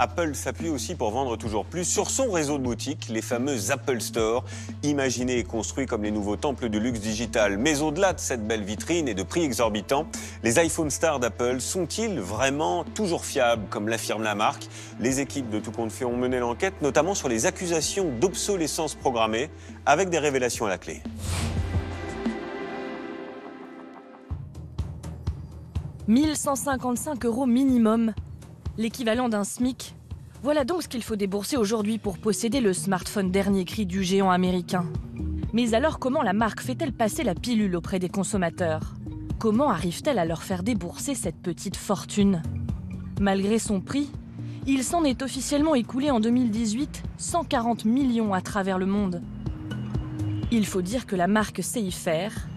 Apple s'appuie aussi pour vendre toujours plus sur son réseau de boutiques, les fameux Apple Store, imaginés et construits comme les nouveaux temples du luxe digital. Mais au-delà de cette belle vitrine et de prix exorbitants, les iPhone stars d'Apple sont-ils vraiment toujours fiables, comme l'affirme la marque? Les équipes de Tout compte fait ont mené l'enquête, notamment sur les accusations d'obsolescence programmée, avec des révélations à la clé. 1 155 € minimum, l'équivalent d'un SMIC. Voilà donc ce qu'il faut débourser aujourd'hui pour posséder le smartphone dernier cri du géant américain. Mais alors comment la marque fait-elle passer la pilule auprès des consommateurs? Comment arrive-t-elle à leur faire débourser cette petite fortune? Malgré son prix, il s'en est officiellement écoulé en 2018 140 millions à travers le monde. Il faut dire que la marque sait y faire,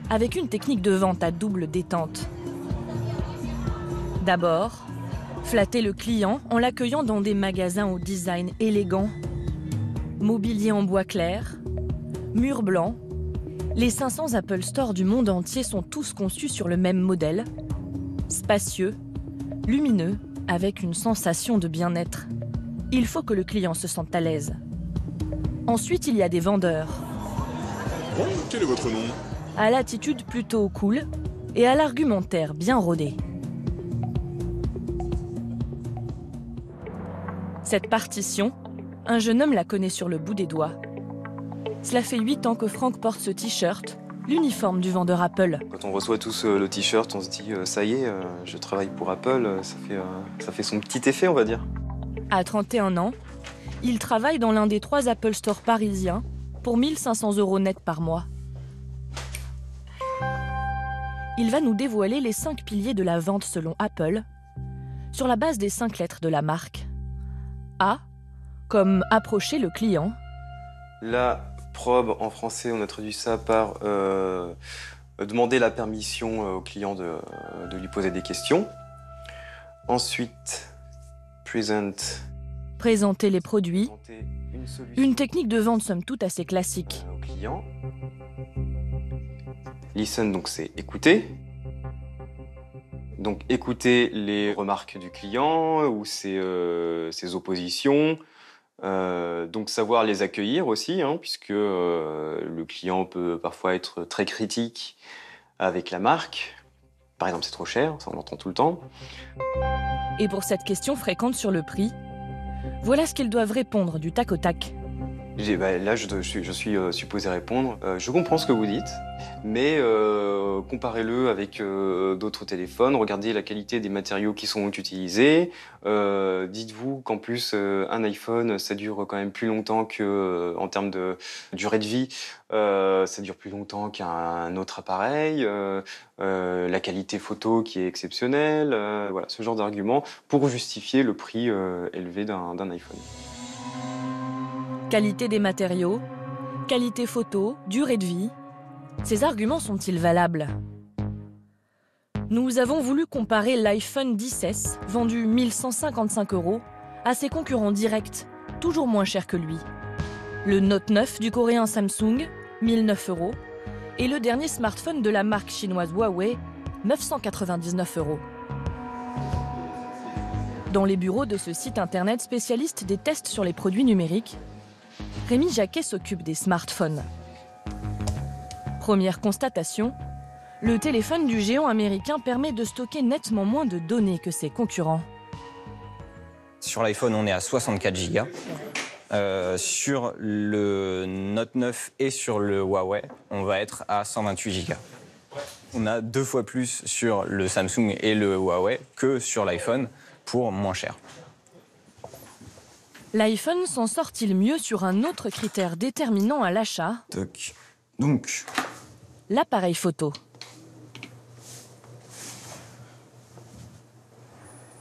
avec une technique de vente à double détente. D'abord, flatter le client en l'accueillant dans des magasins au design élégant, mobilier en bois clair, murs blancs. Les 500 Apple Store du monde entier sont tous conçus sur le même modèle, spacieux, lumineux, avec une sensation de bien-être. Il faut que le client se sente à l'aise. Ensuite, il y a des vendeurs. Bon, quel est votre nom? À l'attitude plutôt cool et à l'argumentaire bien rodé. Cette partition, un jeune homme la connaît sur le bout des doigts. Cela fait 8 ans que Franck porte ce t-shirt, l'uniforme du vendeur Apple. Quand on reçoit tous le t-shirt, on se dit ça y est, je travaille pour Apple, ça fait son petit effet, on va dire. À 31 ans, il travaille dans l'un des 3 Apple Store parisiens pour 1 500 € net par mois. Il va nous dévoiler les 5 piliers de la vente selon Apple, sur la base des 5 lettres de la marque. A, comme approcher le client. La probe, en français, on a traduit ça par demander la permission au client de lui poser des questions. Ensuite, present. Présenter les produits. Présenter Une technique de vente somme toute assez classique. au client. Listen, donc c'est écouter. Donc écouter les remarques du client ou ses oppositions. Donc savoir les accueillir aussi, hein, puisque le client peut parfois être très critique avec la marque. Par exemple, c'est trop cher, ça on l'entend tout le temps. Et pour cette question fréquente sur le prix, voilà ce qu'ils doivent répondre du tac au tac. Là, je suis supposé répondre. Je comprends ce que vous dites, mais comparez-le avec d'autres téléphones. Regardez la qualité des matériaux qui sont utilisés. Dites-vous qu'en plus, un iPhone, ça dure quand même plus longtemps que, en termes de durée de vie, ça dure plus longtemps qu'un autre appareil. La qualité photo qui est exceptionnelle. Voilà, ce genre d'arguments pour justifier le prix élevé d'un iPhone. Qualité des matériaux, qualité photo, durée de vie. Ces arguments sont-ils valables? Nous avons voulu comparer l'iPhone XS, vendu 1 155 €, à ses concurrents directs, toujours moins chers que lui. Le Note 9 du coréen Samsung, 1 009 €, et le dernier smartphone de la marque chinoise Huawei, 999 €. Dans les bureaux de ce site internet spécialiste des tests sur les produits numériques, Rémi Jacquet s'occupe des smartphones. Première constatation, le téléphone du géant américain permet de stocker nettement moins de données que ses concurrents. Sur l'iPhone, on est à 64 Go. Sur le Note 9 et sur le Huawei, on va être à 128 Go. On a 2 fois plus sur le Samsung et le Huawei que sur l'iPhone pour moins cher. L'iPhone s'en sort-il mieux sur un autre critère déterminant à l'achat? Donc, l'appareil photo.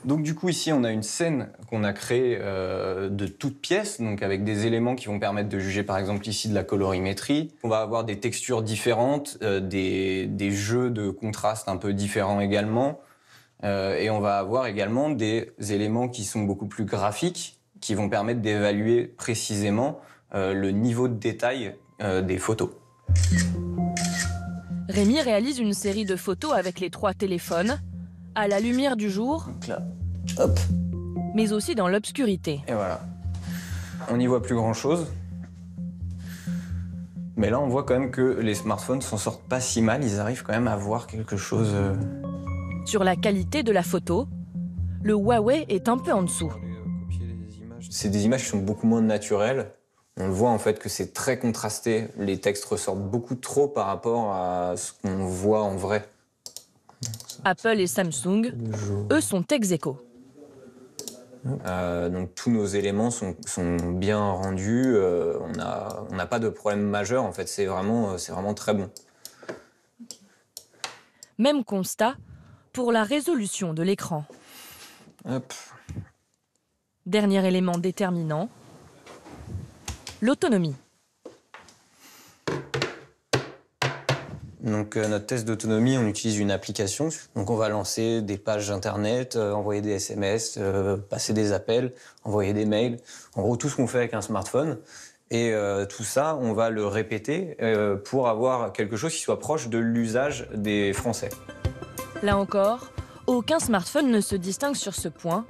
Donc du coup ici on a une scène qu'on a créée de toutes pièces, donc avec des éléments qui vont permettre de juger par exemple ici de la colorimétrie. On va avoir des textures différentes, des jeux de contraste un peu différents également. Et on va avoir également des éléments qui sont beaucoup plus graphiques, qui vont permettre d'évaluer précisément le niveau de détail des photos. Rémi réalise une série de photos avec les 3 téléphones, à la lumière du jour. Donc là, hop, mais aussi dans l'obscurité. Et voilà. On n'y voit plus grand-chose. Mais là, on voit quand même que les smartphones s'en sortent pas si mal. Ils arrivent quand même à voir quelque chose. Sur la qualité de la photo, le Huawei est un peu en dessous. C'est des images qui sont beaucoup moins naturelles. On le voit en fait que c'est très contrasté. Les textes ressortent beaucoup trop par rapport à ce qu'on voit en vrai. Apple et Samsung, eux, sont ex aequo. Donc tous nos éléments sont bien rendus. On n'a pas de problème majeur. En fait, c'est vraiment très bon. Même constat pour la résolution de l'écran. Hop. Dernier élément déterminant, l'autonomie. Donc notre test d'autonomie, on utilise une application. Donc on va lancer des pages internet, envoyer des SMS, passer des appels, envoyer des mails. En gros, tout ce qu'on fait avec un smartphone. Et tout ça, on va le répéter pour avoir quelque chose qui soit proche de l'usage des Français. Là encore, aucun smartphone ne se distingue sur ce point.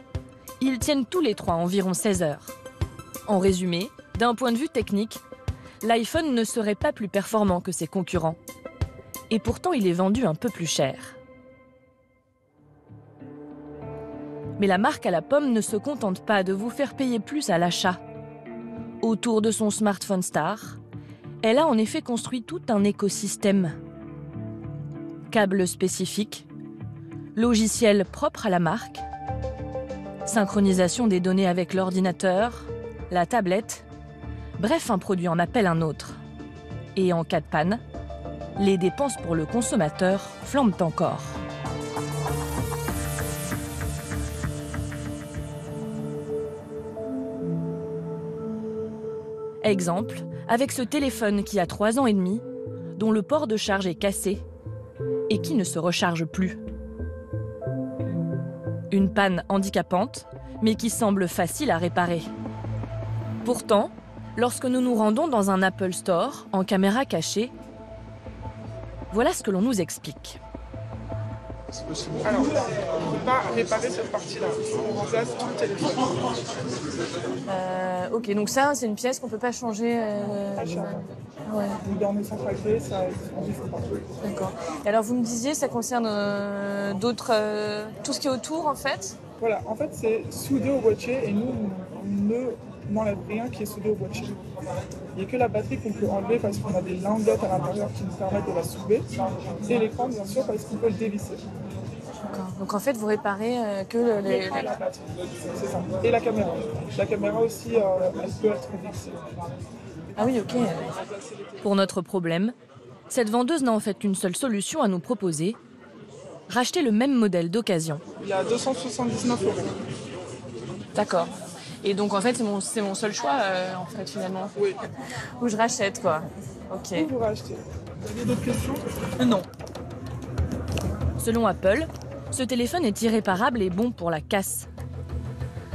Ils tiennent tous les trois environ 16 heures. En résumé, d'un point de vue technique, l'iPhone ne serait pas plus performant que ses concurrents. Et pourtant, il est vendu un peu plus cher. Mais la marque à la pomme ne se contente pas de vous faire payer plus à l'achat. Autour de son smartphone star, elle a en effet construit tout un écosystème. Câbles spécifiques, logiciels propres à la marque, synchronisation des données avec l'ordinateur, la tablette, bref, un produit en appelle un autre. Et en cas de panne, les dépenses pour le consommateur flambent encore. Exemple, avec ce téléphone qui a 3 ans et demi, dont le port de charge est cassé et qui ne se recharge plus. Une panne handicapante, mais qui semble facile à réparer. Pourtant, lorsque nous nous rendons dans un Apple Store en caméra cachée, voilà ce que l'on nous explique. Alors, on ne peut pas réparer cette partie-là. On remplace tout le téléphone. Ok, donc ça, c'est une pièce qu'on ne peut pas changer. Ouais. Une borne centralisée, ça ne faut pas. D'accord. Et alors, vous me disiez, ça concerne d'autres, tout ce qui est autour, en fait. Voilà, en fait, c'est soudé au boîtier et nous, on ne n'enlève rien qui est soudé au boîtier. Il n'y a que la batterie qu'on peut enlever parce qu'on a des lingots à l'intérieur qui nous permettent de la soulever. Et l'écran, bien sûr, parce qu'on peut le dévisser. D'accord. Donc, en fait, vous réparez que La batterie, c'est ça. Et la caméra. La caméra aussi, elle peut être vissée. Ah oui, ok. Pour notre problème, cette vendeuse n'a en fait qu'une seule solution à nous proposer. Racheter le même modèle d'occasion. Il y a 279 €. D'accord. Et donc en fait c'est mon seul choix en fait finalement. Oui. Où je rachète quoi. Ok. Où vous rachetez. Vous avez d'autres questions? Non. Selon Apple, ce téléphone est irréparable et bon pour la casse.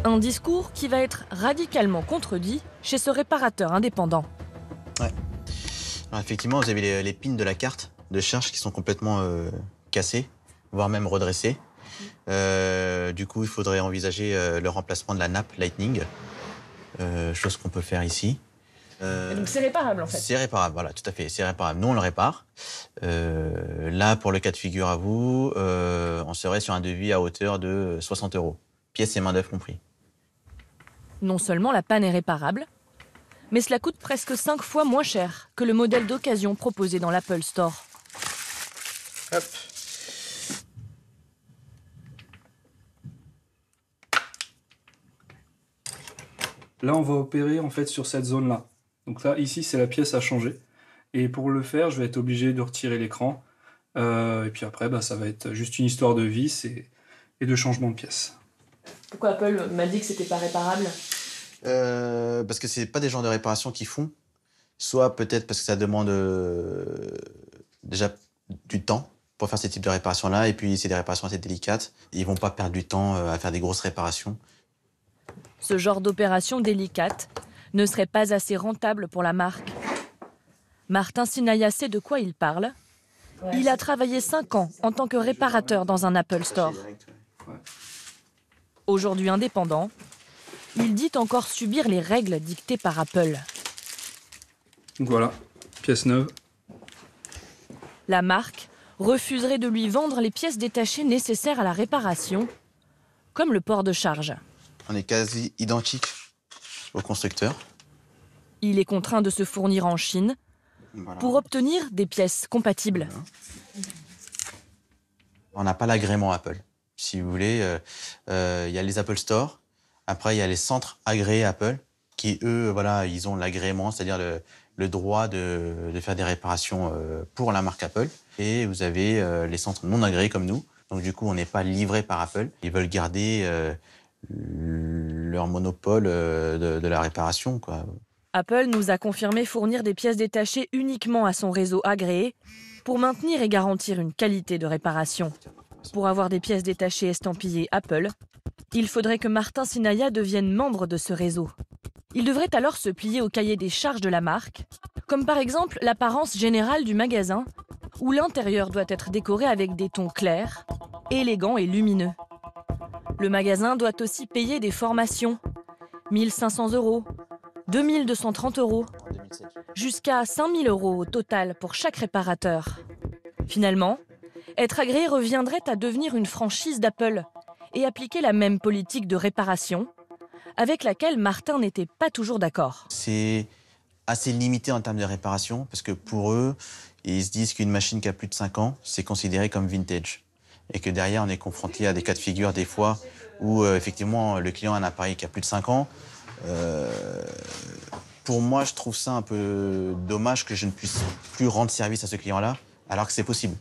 Un discours qui va être radicalement contredit chez ce réparateur indépendant. Ouais. Alors effectivement, vous avez les pins de la carte de charge qui sont complètement cassés, voire même redressés. Du coup, il faudrait envisager le remplacement de la nappe Lightning, chose qu'on peut faire ici. Donc c'est réparable en fait. C'est réparable, voilà, tout à fait, c'est réparable. Nous, on le répare. Là, pour le cas de figure à vous, on serait sur un devis à hauteur de 60 €, pièces et main-d'œuvre compris. Non seulement la panne est réparable, mais cela coûte presque 5 fois moins cher que le modèle d'occasion proposé dans l'Apple Store. Hop. Là, on va opérer en fait sur cette zone-là. Donc là, ici, c'est la pièce à changer. Et pour le faire, je vais être obligé de retirer l'écran. Et puis après, ça va être juste une histoire de vis et de changement de pièce. Pourquoi Apple m'a dit que c'était pas réparable ? Parce que c'est pas des genres de réparation qu'ils font. Soit peut-être parce que ça demande déjà du temps pour faire ce type de réparation-là. Et puis, c'est des réparations assez délicates. Ils vont pas perdre du temps à faire des grosses réparations. Ce genre d'opération délicate ne serait pas assez rentable pour la marque. Martin Sinaya sait de quoi il parle. Il a travaillé 5 ans en tant que réparateur dans un Apple Store. Aujourd'hui indépendant, il dit encore subir les règles dictées par Apple. Donc voilà, pièce neuve. La marque refuserait de lui vendre les pièces détachées nécessaires à la réparation, comme le port de charge. On est quasi identique au constructeur. Il est contraint de se fournir en Chine Voilà. pour obtenir des pièces compatibles. Voilà. On n'a pas l'agrément Apple. Si vous voulez, il y a les Apple Store. Après, il y a les centres agréés Apple qui, eux, voilà, ils ont l'agrément, c'est-à-dire le droit de faire des réparations pour la marque Apple. Et vous avez les centres non agréés comme nous. Donc, du coup, on n'est pas livré par Apple. Ils veulent garder leur monopole de la réparation, quoi. Apple nous a confirmé fournir des pièces détachées uniquement à son réseau agréé pour maintenir et garantir une qualité de réparation. Pour avoir des pièces détachées estampillées Apple, il faudrait que Martin Sinaya devienne membre de ce réseau. Il devrait alors se plier au cahier des charges de la marque, comme par exemple l'apparence générale du magasin, où l'intérieur doit être décoré avec des tons clairs, élégants et lumineux. Le magasin doit aussi payer des formations, 1 500 €, 2 230 €, jusqu'à 5 000 € au total pour chaque réparateur. Finalement, être agréé reviendrait à devenir une franchise d'Apple et appliquer la même politique de réparation, avec laquelle Martin n'était pas toujours d'accord. C'est assez limité en termes de réparation, parce que pour eux, ils se disent qu'une machine qui a plus de 5 ans, c'est considéré comme vintage. Et que derrière, on est confronté à des cas de figure, des fois, où effectivement, le client a un appareil qui a plus de 5 ans. Pour moi, je trouve ça un peu dommage que je ne puisse plus rendre service à ce client-là, alors que c'est possible.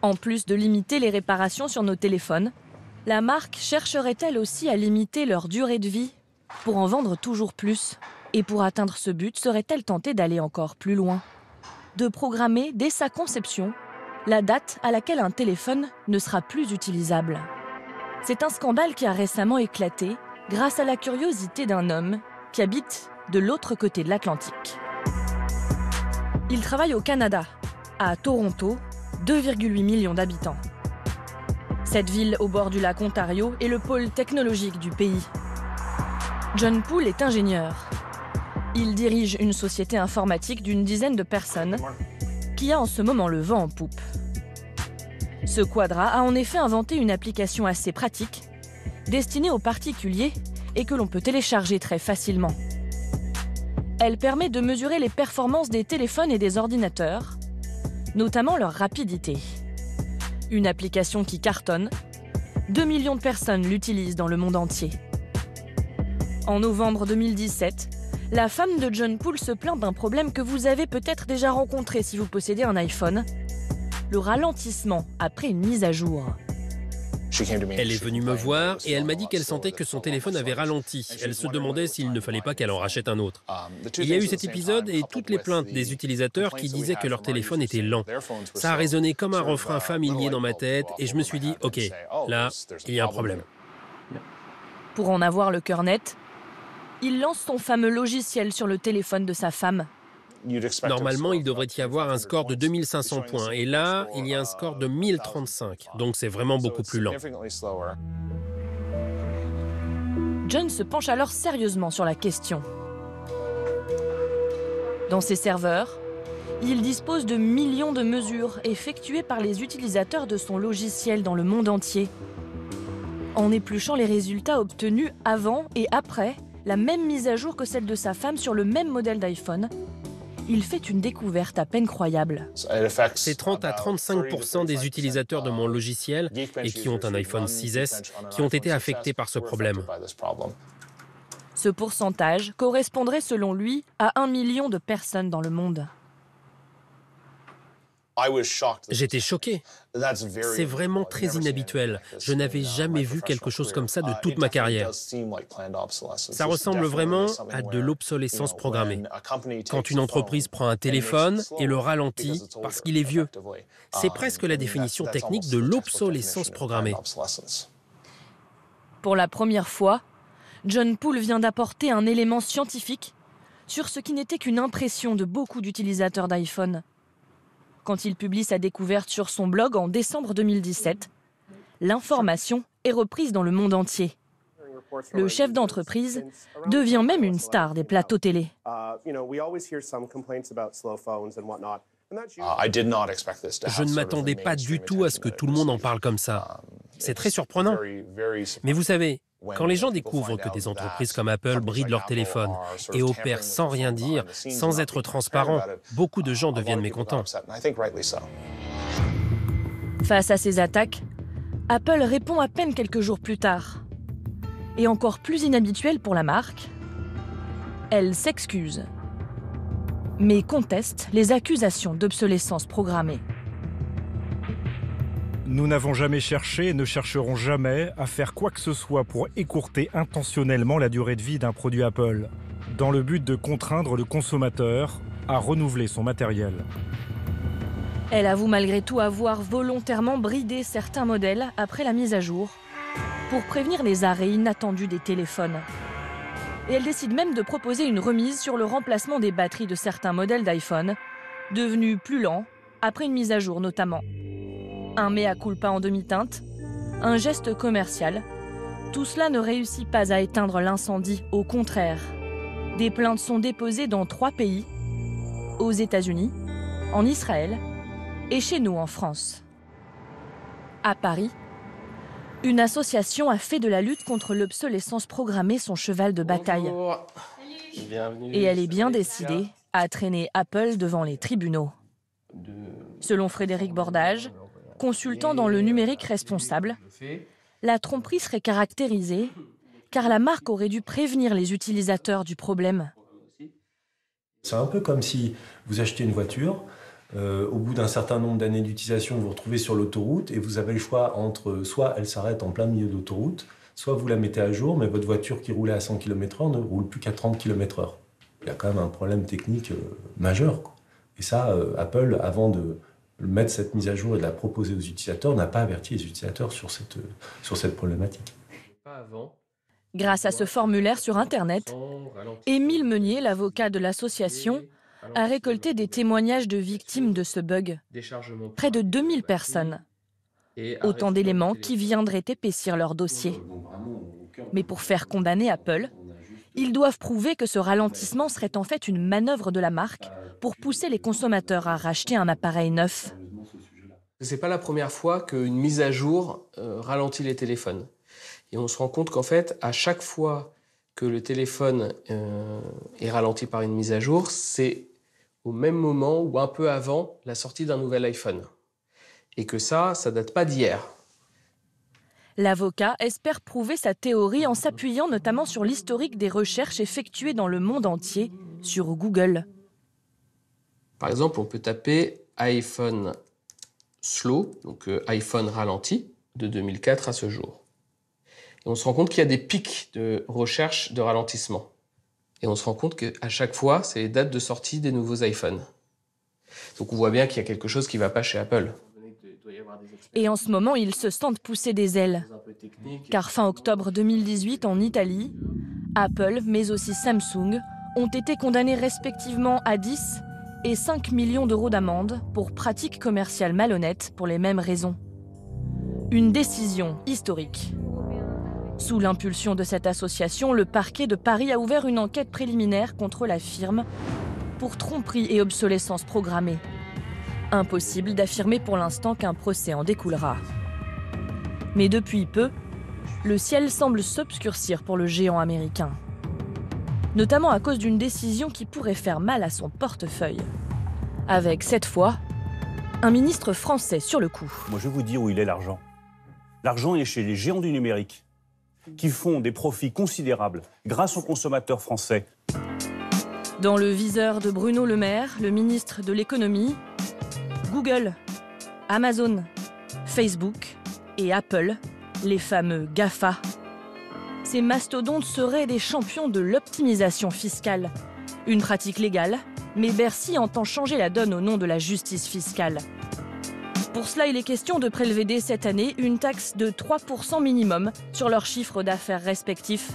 En plus de limiter les réparations sur nos téléphones, la marque chercherait-elle aussi à limiter leur durée de vie pour en vendre toujours plus? Et pour atteindre ce but, serait-elle tentée d'aller encore plus loin? De programmer, dès sa conception, la date à laquelle un téléphone ne sera plus utilisable. C'est un scandale qui a récemment éclaté grâce à la curiosité d'un homme qui habite de l'autre côté de l'Atlantique. Il travaille au Canada, à Toronto, 2,8 millions d'habitants. Cette ville au bord du lac Ontario est le pôle technologique du pays. John Poole est ingénieur. Il dirige une société informatique d'une dizaine de personnes qui a en ce moment le vent en poupe. Ce quadra a en effet inventé une application assez pratique, destinée aux particuliers et que l'on peut télécharger très facilement. Elle permet de mesurer les performances des téléphones et des ordinateurs, notamment leur rapidité. Une application qui cartonne, 2 millions de personnes l'utilisent dans le monde entier. En novembre 2017, la femme de John Poole se plaint d'un problème que vous avez peut-être déjà rencontré si vous possédez un iPhone, le ralentissement après une mise à jour. Elle est venue me voir et elle m'a dit qu'elle sentait que son téléphone avait ralenti. Elle se demandait s'il ne fallait pas qu'elle en rachète un autre. Il y a eu cet épisode et toutes les plaintes des utilisateurs qui disaient que leur téléphone était lent. Ça a résonné comme un refrain familier dans ma tête et je me suis dit, ok, là, il y a un problème. Pour en avoir le cœur net, il lance son fameux logiciel sur le téléphone de sa femme. Normalement, il devrait y avoir un score de 2500 points. Et là, il y a un score de 1035. Donc c'est vraiment beaucoup plus lent. John se penche alors sérieusement sur la question. Dans ses serveurs, il dispose de millions de mesures effectuées par les utilisateurs de son logiciel dans le monde entier. En épluchant les résultats obtenus avant et après la même mise à jour que celle de sa femme sur le même modèle d'iPhone, il fait une découverte à peine croyable. C'est 30 à 35% des utilisateurs de mon logiciel et qui ont un iPhone 6S qui ont été affectés par ce problème. Ce pourcentage correspondrait selon lui à 1 million de personnes dans le monde. J'étais choqué. C'est vraiment très inhabituel. Je n'avais jamais vu quelque chose comme ça de toute ma carrière. Ça ressemble vraiment à de l'obsolescence programmée. Quand une entreprise prend un téléphone et le ralentit parce qu'il est vieux. C'est presque la définition technique de l'obsolescence programmée. Pour la première fois, John Poole vient d'apporter un élément scientifique sur ce qui n'était qu'une impression de beaucoup d'utilisateurs d'iPhone. Quand il publie sa découverte sur son blog en décembre 2017, l'information est reprise dans le monde entier. Le chef d'entreprise devient même une star des plateaux télé. Je ne m'attendais pas du tout à ce que tout le monde en parle comme ça. C'est très surprenant. Mais vous savez, quand les gens découvrent que des entreprises comme Apple brident leur téléphone et opèrent sans rien dire, sans être transparents, beaucoup de gens deviennent mécontents. Face à ces attaques, Apple répond à peine quelques jours plus tard. Et encore plus inhabituel pour la marque, elle s'excuse, mais conteste les accusations d'obsolescence programmée. Nous n'avons jamais cherché et ne chercherons jamais à faire quoi que ce soit pour écourter intentionnellement la durée de vie d'un produit Apple, dans le but de contraindre le consommateur à renouveler son matériel. Elle avoue malgré tout avoir volontairement bridé certains modèles après la mise à jour pour prévenir les arrêts inattendus des téléphones. Et elle décide même de proposer une remise sur le remplacement des batteries de certains modèles d'iPhone, devenus plus lents après une mise à jour notamment. Un mea culpa en demi-teinte, un geste commercial. Tout cela ne réussit pas à éteindre l'incendie, au contraire. Des plaintes sont déposées dans 3 pays, aux États-Unis, en Israël et chez nous en France. À Paris, une association a fait de la lutte contre l'obsolescence programmée son cheval de bataille. Et elle est bien décidée à traîner Apple devant les tribunaux. Selon Frédéric Bordage, consultant dans le numérique responsable, la tromperie serait caractérisée car la marque aurait dû prévenir les utilisateurs du problème. C'est un peu comme si vous achetez une voiture, au bout d'un certain nombre d'années d'utilisation, vous vous retrouvez sur l'autoroute et vous avez le choix entre soit elle s'arrête en plein milieu d'autoroute, soit vous la mettez à jour, mais votre voiture qui roulait à 100 km/h ne roule plus qu'à 30 km/h. Il y a quand même un problème technique majeur, quoi. Et ça, Apple, avant de mettre cette mise à jour et de la proposer aux utilisateurs, n'a pas averti les utilisateurs sur cette problématique. Grâce à ce formulaire sur Internet, Émile Meunier, l'avocat de l'association, a récolté des témoignages de victimes de ce bug. Près de 2000 personnes. Autant d'éléments qui viendraient épaissir leur dossier. Mais pour faire condamner Apple, ils doivent prouver que ce ralentissement serait en fait une manœuvre de la marque pour pousser les consommateurs à racheter un appareil neuf. C'est pas la première fois qu'une mise à jour ralentit les téléphones. Et on se rend compte qu'en fait, à chaque fois que le téléphone est ralenti par une mise à jour, c'est au même moment ou un peu avant la sortie d'un nouvel iPhone. Et que ça date pas d'hier. L'avocat espère prouver sa théorie en s'appuyant notamment sur l'historique des recherches effectuées dans le monde entier sur Google. Par exemple, on peut taper iPhone slow, donc iPhone ralenti, de 2004 à ce jour. Et on se rend compte qu'il y a des pics de recherche de ralentissement. Et on se rend compte qu'à chaque fois, c'est les dates de sortie des nouveaux iPhones. Donc on voit bien qu'il y a quelque chose qui ne va pas chez Apple. Et en ce moment, ils se sentent pousser des ailes. Car fin octobre 2018, en Italie, Apple, mais aussi Samsung, ont été condamnés respectivement à 10 et 5 millions d'euros d'amende pour pratiques commerciales malhonnêtes pour les mêmes raisons. Une décision historique. Sous l'impulsion de cette association, le parquet de Paris a ouvert une enquête préliminaire contre la firme pour tromperie et obsolescence programmée. Impossible d'affirmer pour l'instant qu'un procès en découlera. Mais depuis peu, le ciel semble s'obscurcir pour le géant américain. Notamment à cause d'une décision qui pourrait faire mal à son portefeuille. Avec, cette fois, un ministre français sur le coup. Moi, je vais vous dire où il est l'argent. L'argent est chez les géants du numérique, qui font des profits considérables grâce aux consommateurs français. Dans le viseur de Bruno Le Maire, le ministre de l'économie, Google, Amazon, Facebook et Apple, les fameux GAFA. Ces mastodontes seraient des champions de l'optimisation fiscale. Une pratique légale, mais Bercy entend changer la donne au nom de la justice fiscale. Pour cela, il est question de prélever dès cette année une taxe de 3% minimum sur leurs chiffres d'affaires respectifs.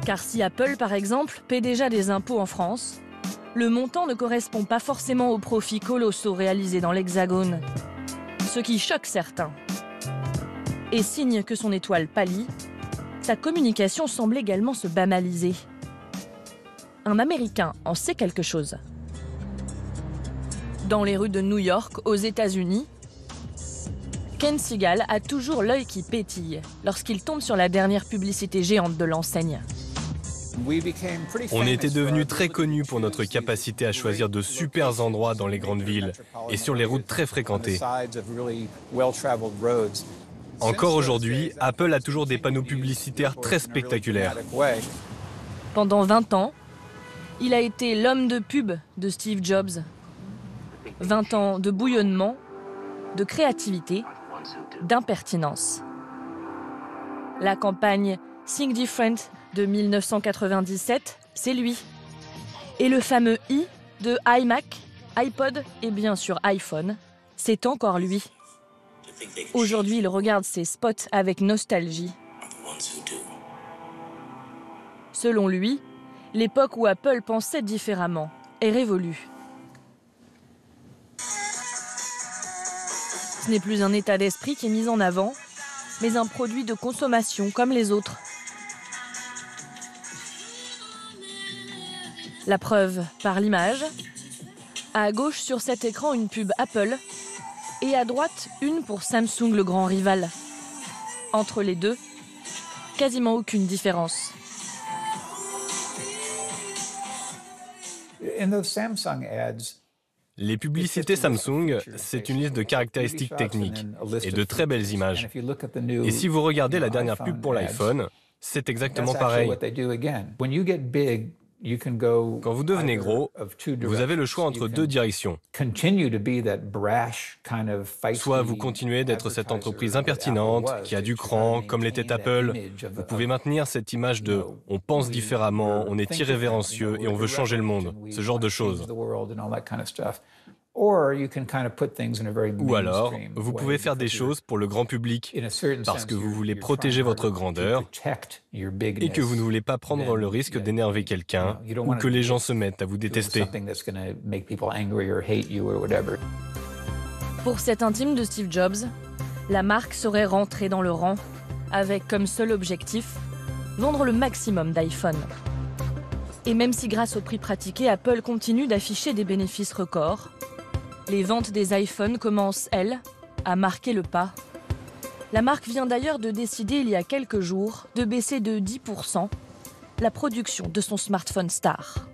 Car si Apple, par exemple, paie déjà des impôts en France, le montant ne correspond pas forcément aux profits colossaux réalisés dans l'Hexagone. Ce qui choque certains. Et signe que son étoile pâlit, sa communication semble également se banaliser. Un Américain en sait quelque chose. Dans les rues de New York, aux États-Unis, Ken Segal a toujours l'œil qui pétille lorsqu'il tombe sur la dernière publicité géante de l'enseigne. On était devenus très connus pour notre capacité à choisir de super endroits dans les grandes villes et sur les routes très fréquentées. Encore aujourd'hui, Apple a toujours des panneaux publicitaires très spectaculaires. Pendant 20 ans, il a été l'homme de pub de Steve Jobs. 20 ans de bouillonnement, de créativité, d'impertinence. La campagne Think Different de 1997, c'est lui. Et le fameux i de iMac, iPod et bien sûr iPhone, c'est encore lui. Aujourd'hui, il regarde ses spots avec nostalgie. Selon lui, l'époque où Apple pensait différemment est révolue. Ce n'est plus un état d'esprit qui est mis en avant, mais un produit de consommation comme les autres. La preuve par l'image. À gauche sur cet écran, une pub Apple et à droite, une pour Samsung, le grand rival. Entre les deux, quasiment aucune différence. Les publicités Samsung, c'est une liste de caractéristiques techniques et de très belles images. Et si vous regardez la dernière pub pour l'iPhone, c'est exactement pareil. Quand vous devenez gros, vous avez le choix entre deux directions. Soit vous continuez d'être cette entreprise impertinente, qui a du cran, comme l'était Apple. Vous pouvez maintenir cette image de « on pense différemment, on est irrévérencieux et on veut changer le monde », ce genre de choses. Ou alors, vous pouvez faire des choses pour le grand public, parce que vous voulez protéger votre grandeur et que vous ne voulez pas prendre le risque d'énerver quelqu'un ou que les gens se mettent à vous détester. Pour cet intime de Steve Jobs, la marque serait rentrée dans le rang, avec comme seul objectif, vendre le maximum d'iPhone. Et même si grâce au prix pratiqué, Apple continue d'afficher des bénéfices records, les ventes des iPhones commencent, elles, à marquer le pas. La marque vient d'ailleurs de décider il y a quelques jours de baisser de 10% la production de son smartphone star.